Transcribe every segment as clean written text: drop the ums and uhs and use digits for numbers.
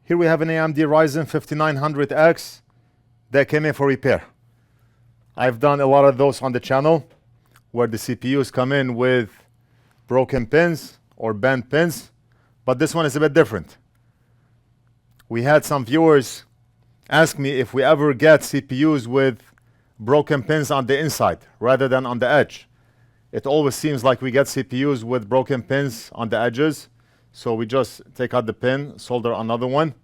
Here we have an AMD Ryzen 5900X that came in for repair. I've done a lot of those on the channel where the CPUs come in with broken pins or bent pins, but this one is a bit different. We had some viewers ask me if we ever get CPUs with broken pins on the inside rather than on the edge. It always seems like we get CPUs with broken pins on the edges, so we just take out the pin, solder another one.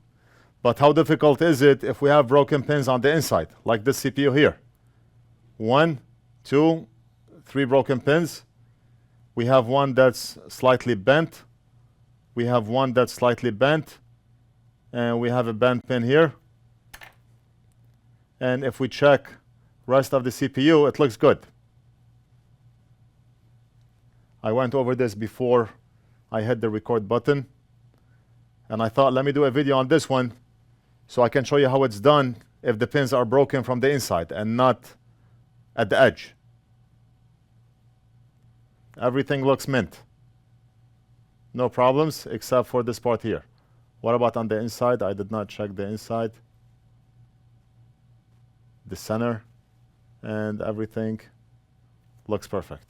But how difficult is it if we have broken pins on the inside, like this CPU here? 1, 2, 3 broken pins. We have one that's slightly bent. We have one that's slightly bent. And we have a bent pin here. And if we check rest of the CPU, it looks good. I went over this before I hit the record button. And I thought, let me do a video on this one so I can show you how it's done if the pins are broken from the inside and not at the edge. Everything looks mint. No problems except for this part here. What about on the inside? I did not check the inside. The center and everything looks perfect.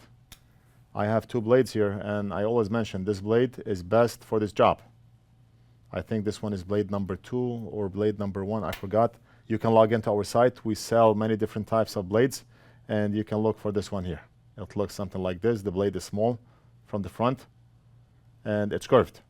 I have 2 blades here, and I always mention this blade is best for this job. I think this one is blade number 2 or blade number 1, I forgot. You can log into our site. We sell many different types of blades, and you can look for this one here. It looks something like this. The blade is small from the front, and it's curved.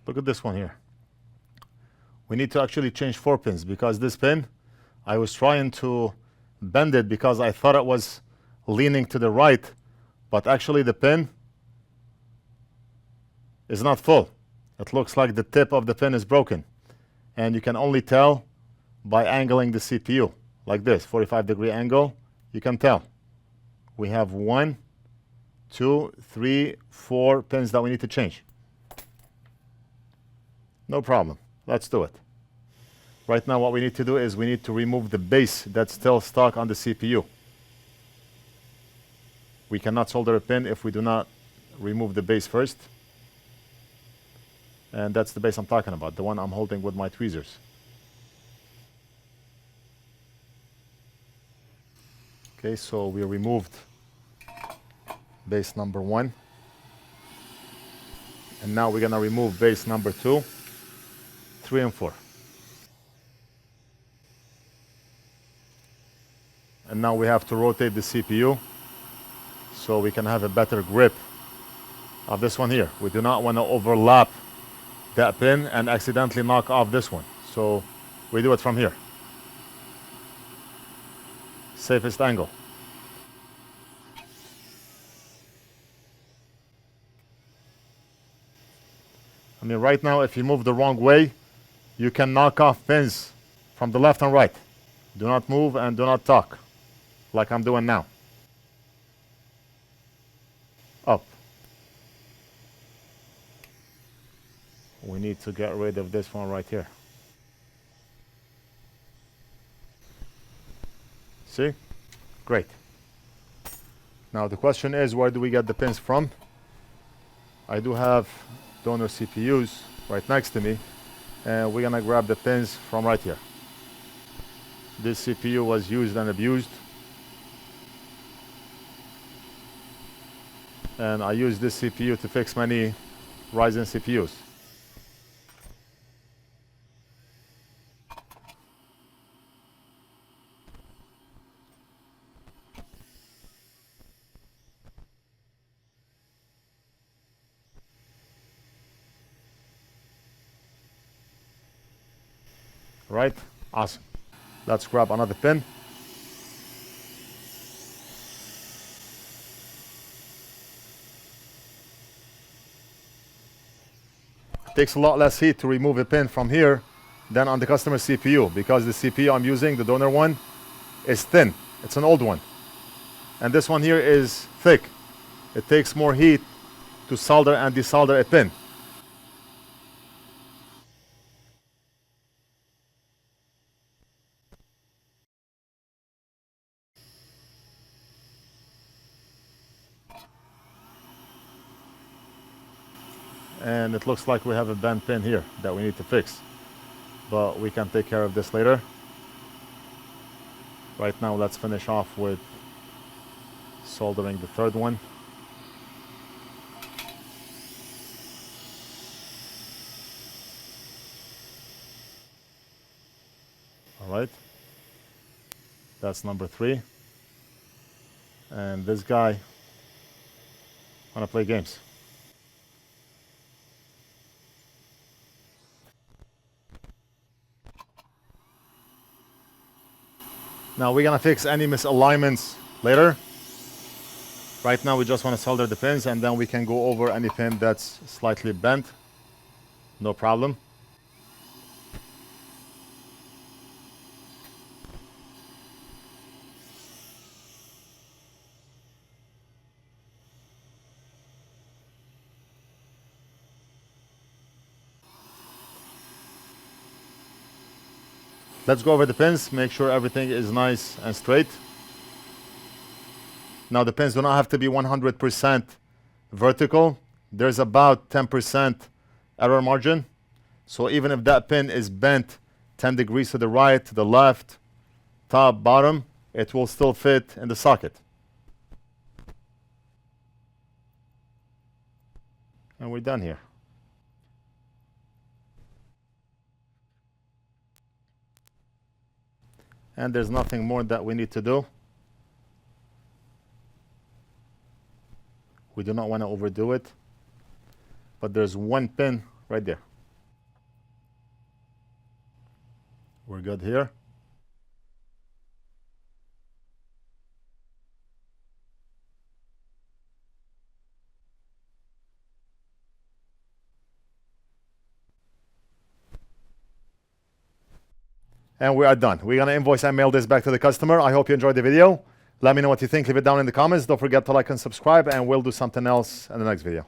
Look at this one here. We need to actually change 4 pins because this pin, I was trying to bend it because I thought it was leaning to the right, but actually the pin is not full. It looks like the tip of the pin is broken. And you can only tell by angling the CPU like this, 45-degree angle. You can tell. We have 1, 2, 3, 4 pins that we need to change. No problem. Let's do it. Right now what we need to do is we need to remove the base that's still stuck on the CPU. We cannot solder a pin if we do not remove the base first. And that's the base I'm talking about, the one I'm holding with my tweezers. Okay, so we removed base number 1. And now we're going to remove base number 2. 3 and 4. And now we have to rotate the CPU so we can have a better grip of this one here. We do not want to overlap that pin and accidentally knock off this one. So we do it from here. Safest angle. I mean, right now, if you move the wrong way, you can knock off pins from the left and right. Do not move and do not talk, like I'm doing now. Up. We need to get rid of this one right here. See? Great. Now the question is, where do we get the pins from? I do have donor CPUs right next to me, and we're gonna grab the pins from right here. This CPU was used and abused, and I use this CPU to fix many Ryzen CPUs. Right? Awesome. Let's grab another pin. It takes a lot less heat to remove a pin from here than on the customer CPU, because the CPU I'm using, the donor one, is thin. It's an old one. and this one here is thick. It takes more heat to solder and desolder a pin. And it looks like we have a bent pin here that we need to fix, but we can take care of this later. Right now, let's finish off with soldering the third one. All right, that's number 3. And this guy wanna play games. Now we're gonna fix any misalignments later. Right now we just wanna solder the pins, and then we can go over any pin that's slightly bent. No problem. Let's go over the pins, make sure everything is nice and straight. Now the pins do not have to be 100% vertical. There's about 10% error margin. So even if that pin is bent 10 degrees to the right, to the left, top, bottom, it will still fit in the socket. And we're done here. And there's nothing more that we need to do. We do not want to overdo it, but there's one pin right there. We're good here. And we are done. We're going to invoice and mail this back to the customer. I hope you enjoyed the video. Let me know what you think. Leave it down in the comments. Don't forget to like and subscribe, and we'll do something else in the next video.